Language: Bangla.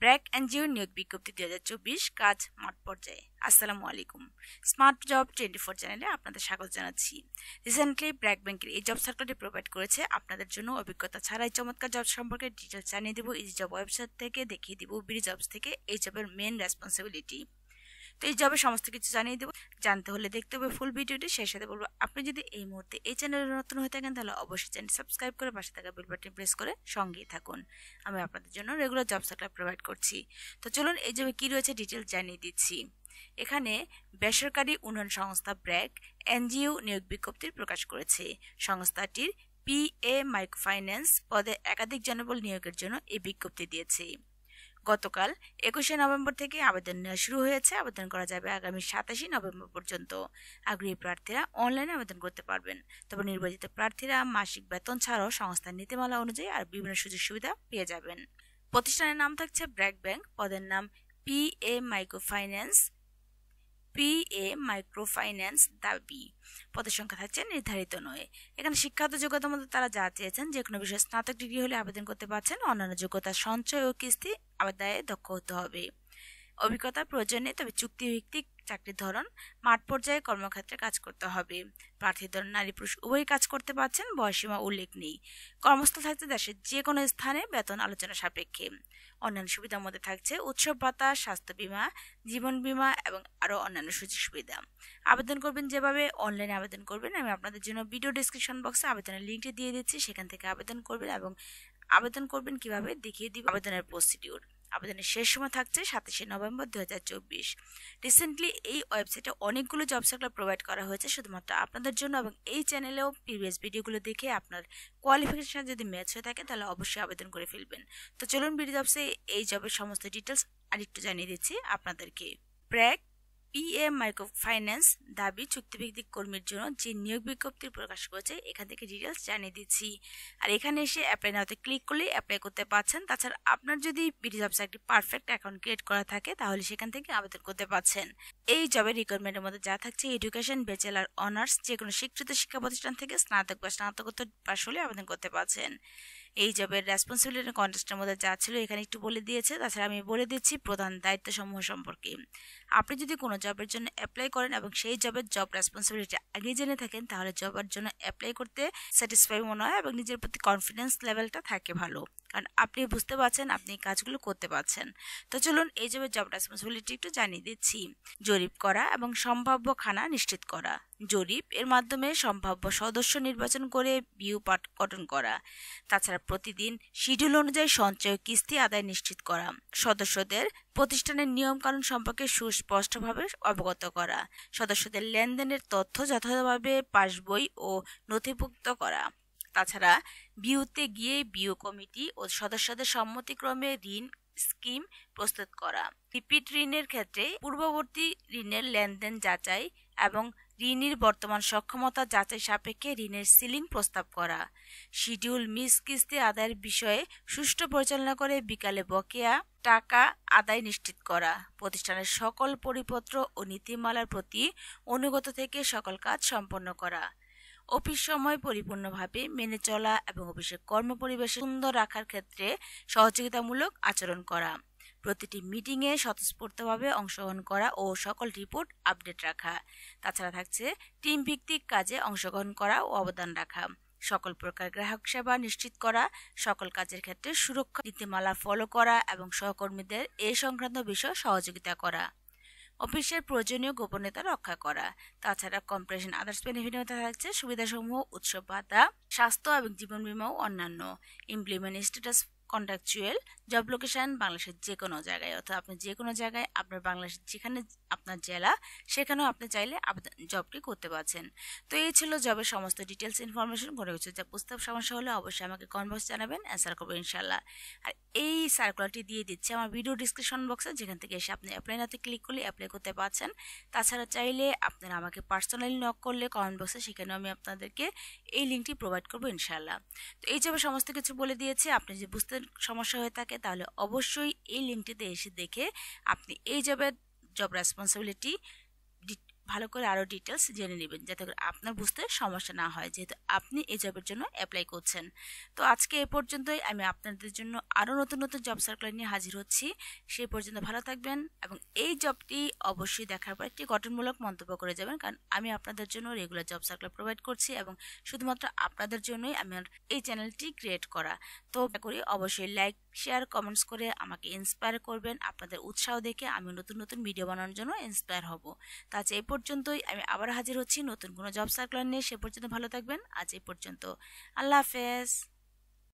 ব্র্যাক এনজিও নিয়োগ বিজ্ঞপ্তি 2024 কাজ মাঠ পর্যায়ে। আসসালামু আলাইকুম। স্মার্ট জব 24 চ্যানেলে আপনাদের স্বাগত জানাচ্ছি। রিসেন্টলি ব্র্যাক ব্যাংকের এই জব সার্কুলারটি প্রোভাইড করেছে আপনাদের জন্য। অভিজ্ঞতা ছাড়াই চমৎকার জব সম্পর্কে ডিটেলস জানিয়ে দেবো ইজি জব ওয়েবসাইট থেকে, দেখিয়ে দিব বিডি জবস থেকে এই জবের মেন রেসপন্সিবিলিটি। তো এই জবের সমস্ত কিছু জানিয়ে দেবো। জানতে হলে দেখতে হবে ফুল ভিডিওটি। সেই সাথে বলবো, আপনি যদি এই মুহূর্তে এই চ্যানেলে নতুন হয়ে থাকেন তাহলে অবশ্যই চ্যানেল সাবস্ক্রাইব করে পাশে থাকা বেল বাটন প্রেস করে সঙ্গেই থাকুন। আমি আপনাদের জন্য রেগুলার জব সার্কুলার প্রোভাইড করছি। তো চলুন এই জবে কি রয়েছে ডিটেলস জানিয়ে দিচ্ছি। এখানে বেসরকারি উন্নয়ন সংস্থা ব্র্যাক এনজিও নিয়োগ বিজ্ঞপ্তি প্রকাশ করেছে। সংস্থাটির পিএ মাইক্রোফাইন্যান্স পদে একাধিক জনবল নিয়োগের জন্য এই বিজ্ঞপ্তি দিয়েছে। গতকাল 21শে নভেম্বর থেকে আবেদন নেওয়া শুরু হয়েছে। আবেদন করা যাবে আগামী 27শে নভেম্বর পর্যন্ত। আগ্রহী প্রার্থীরা অনলাইনে আবেদন করতে পারবেন। তবে নির্বাচিত প্রার্থীরা মাসিক বেতন ছাড়াও সংস্থার নীতিমালা অনুযায়ী আর বিভিন্ন সুযোগ সুবিধা পেয়ে যাবেন। প্রতিষ্ঠানের নাম থাকছে ব্র্যাক ব্যাংক। পদের নাম পিএ মাইক্রোফাইন্যান্স দাবি। পদের সংখ্যা থাকছে নির্ধারিত নয়। এখানে শিক্ষাগত যোগ্যতার মধ্যে তারা যা চেয়েছেন, যে কোনো বিষয়ে স্নাতক ডিগ্রি হলে আবেদন করতে পারছেন। অন্যান্য যোগ্যতা সঞ্চয় ও কিস্তি আদায়ে দক্ষ হতে হবে। অভিজ্ঞতার প্রয়োজন নেই, তবে চুক্তিভিত্তিক চাকরির ধরন মাঠ পর্যায়ে কর্মক্ষেত্রে কাজ করতে হবে। প্রার্থীর ধরন নারী পুরুষ উভয়ই কাজ করতে পারছেন। বয়সীমা উল্লেখ নেই। কর্মস্থল থাকছে দেশের যে কোনো স্থানে, বেতন আলোচনা সাপেক্ষে। অন্যান্য সুবিধার মধ্যে থাকছে উৎসব ভাতা, স্বাস্থ্য বীমা, জীবন বীমা এবং আরও অন্যান্য সুযোগ সুবিধা। আবেদন করবেন যেভাবে অনলাইনে আবেদন করবেন, আমি আপনাদের জন্য ভিডিও ডিসক্রিপশন বক্সে আবেদনের লিঙ্কটি দিয়ে দিচ্ছি। সেখান থেকে আবেদন করবেন এবং আবেদন করবেন কিভাবে দেখিয়ে দিব আবেদনের প্রসিডিউর। আবেদনের শেষ সময় থাকছে 27শে নভেম্বর 2024। রিসেন্টলি এই ওয়েবসাইটে অনেকগুলো জব সার্কুলার প্রোভাইড করা হয়েছে শুধুমাত্র আপনাদের জন্য, এবং এই চ্যানেলেও প্রিভিয়াস ভিডিওগুলো দেখে আপনার কোয়ালিফিকেশন যদি ম্যাচ হয়ে থাকে তাহলে অবশ্যই আবেদন করে ফেলবেন। তো চলুন বিডি জবসে এই জবের সমস্ত ডিটেলস আরেকটু জানিয়ে দিচ্ছি আপনাদেরকে। ব্র্যাক পিএ মাইক্রোফাইন্যান্স দাবি চুক্তিভিত্তিক কর্মীর জন্য যে নিয়োগ বিজ্ঞপ্তি প্রকাশ করেছে, এখান থেকে ডিটেলস জানিয়ে দিচ্ছি। আর এখানে এসে অ্যাপ্লাই নাওতে ক্লিক করলে অ্যাপ্লাই করতে পারছেন। তাছাড়া আপনার যদি বিডি জবসে একটি পারফেক্ট অ্যাকাউন্ট ক্রিয়েট করা থাকে তাহলে সেখান থেকে আবেদন করতে পারছেন। এই জবের রিকোয়ারমেন্টের মধ্যে যা থাকছে, এডুকেশন, ব্যাচেলার, অনার্স যে কোনো স্বীকৃত শিক্ষা প্রতিষ্ঠান থেকে স্নাতক বা স্নাতকোত্তর পাশ হলে আবেদন করতে পারছেন। এই জবের রেসপন্সিবিলিটি কন্টেস্টের মধ্যে যা ছিল এখানে একটু বলে দিয়েছে। তাছাড়া আমি বলে দিচ্ছি প্রধান দায়িত্ব সমূহ সম্পর্কে। আপনি যদি কোনো জবের জন্য অ্যাপ্লাই করেন এবং সেই জবের জব রেসপন্সিবিলিটি আগে জেনে থাকেন তাহলে জবের জন্য অ্যাপ্লাই করতে স্যাটিসফাই মনে হয় এবং নিজের প্রতি কনফিডেন্স লেভেলটা থাকে ভালো, কারণ আপনি বুঝতে পারছেন আপনি কাজগুলো করতে পারছেন। তো চলুন এই জব রেসপন্সিবিলিটি একটু জানিয়ে দিচ্ছি। জরিপ করা এবং সম্ভাব্য খানা নিশ্চিত করা। জরিপ এর মাধ্যমে সম্ভাব্য সদস্য নির্বাচন করে বিউ গঠন করা। তাছাড়া প্রতিদিন শিডিউল অনুযায়ী সঞ্চয় কিস্তি আদায় নিশ্চিত করা। সদস্যদের প্রতিষ্ঠানের নিয়ম কানুন সম্পর্কে সুস্পষ্টভাবে অবগত করা। সদস্যদের লেনদেনের তথ্য যথাযথভাবে পাসবই ও নথিভুক্ত করা। তাছাড়া বিউতে গিয়ে বিউ কমিটি ও সদস্যদের সম্মতিক্রমে ঋণ স্কিম প্রস্তুত করা। রিপিট ঋণের ক্ষেত্রে পূর্ববর্তী ঋণের লেনদেন যাচাই এবং ঋণীর বর্তমান সক্ষমতা যাচাই সাপেক্ষে ঋণের সিলিং প্রস্তাব করা। শিডিউল মিস কিস্তি আদায়ের বিষয়ে সুষ্ঠু পরিচালনা করে বিকালে বকেয়া টাকা আদায় নিশ্চিত করা। প্রতিষ্ঠানের সকল পরিপত্র ও নীতিমালার প্রতি অনুগত থেকে সকল কাজ সম্পন্ন করা। অফিস সময় পরিপূর্ণভাবে মেনে চলা এবং অফিসের কর্মপরিবেশ সুন্দর রাখার ক্ষেত্রে সহযোগিতামূলক আচরণ করা। প্রতিটি মিটিংয়ে স্বতঃস্ফূর্তভাবে অংশগ্রহণ করা ও সকল রিপোর্ট আপডেট রাখা। তাছাড়া থাকছে টিম ভিত্তিক কাজে অংশগ্রহণ করা ও অবদান রাখা। সকল প্রকার গ্রাহক সেবা নিশ্চিত করা। সকল কাজের ক্ষেত্রে সুরক্ষা নীতিমালা ফলো করা এবং সহকর্মীদের এ সংক্রান্ত বিষয়ে সহযোগিতা করা। অফিসের প্রয়োজনীয় গোপনীয়তা রক্ষা করা। তাছাড়া কম্প্রেশন আদার্স বেনিফিট থাকছে সুবিধাসমূহ উৎসব ভাতা, স্বাস্থ্য এবং জীবন বীমা ও অন্যান্য। Implement status contractual. Job location বাংলাদেশের যে কোনো জায়গায়, অর্থাৎ আপনি যে কোনো জায়গায় আপনার বাংলাদেশের যেখানে আপনার জেলা সেখানেও আপনি চাইলে জবটি করতে পারছেন। তো এই ছিল জবের সমস্ত ডিটেলস ইনফরমেশন। কোনো কিছু যা বুঝতে সমস্যা হলে অবশ্যই আমাকে কমেন্ট বক্সে জানাবেন, অ্যান্সার করবো ইনশাল্লাহ। আর এই সার্কুলারটি দিয়ে দিচ্ছে আমার ভিডিও ডিসক্রিপশন বক্সে, যেখান থেকে এসে আপনি অ্যাপ্লাই নাতে ক্লিক করলে অ্যাপ্লাই করতে পারছেন। তাছাড়া চাইলে আপনারা আমাকে পার্সোনালি নক করলে কমেন্ট বক্সে সেখানেও আমি আপনাদেরকে এই লিঙ্কটি প্রোভাইড করবো ইনশাল্লাহ। তো এই জবে সমস্ত কিছু বলে দিয়েছি। আপনি যদি বুঝতে সমস্যা হয়ে থাকে তাহলে অবশ্যই এই লিঙ্কটিতে এসে দেখে আপনি এই জব রেসপন্সিবিলিটি ভালো করে আরও ডিটেলস জেনে নেবেন, যাতে করে আপনার বুঝতে সমস্যা না হয়, যেহেতু আপনি এই জবের জন্য অ্যাপ্লাই করছেন। তো আজকে এ পর্যন্তই। আমি আপনাদের জন্য আরও নতুন নতুন জব সার্কুলার নিয়ে হাজির হচ্ছি। সেই পর্যন্ত ভালো থাকবেন এবং এই জবটি অবশ্যই দেখার পর একটি গঠনমূলক মন্তব্য করে যাবেন, কারণ আমি আপনাদের জন্য রেগুলার জব সার্কুলার প্রোভাইড করছি এবং শুধুমাত্র আপনাদের জন্যই আমার এই চ্যানেলটি ক্রিয়েট করা। তো করি অবশ্যই লাইক, শেয়ার, কমেন্টস করে আমাকে ইন্সপায়ার করবেন। আপনাদের উৎসাহ দেখে আমি নতুন নতুন ভিডিও বানানোর জন্য ইন্সপায়ার হব। তো আজ এই পর্যন্তই। আমি আবার হাজির হচ্ছি নতুন কোনো জব সার্কুলার নিয়ে। সে পর্যন্ত ভালো থাকবেন। আজ এই পর্যন্ত। আল্লাহ হাফেজ।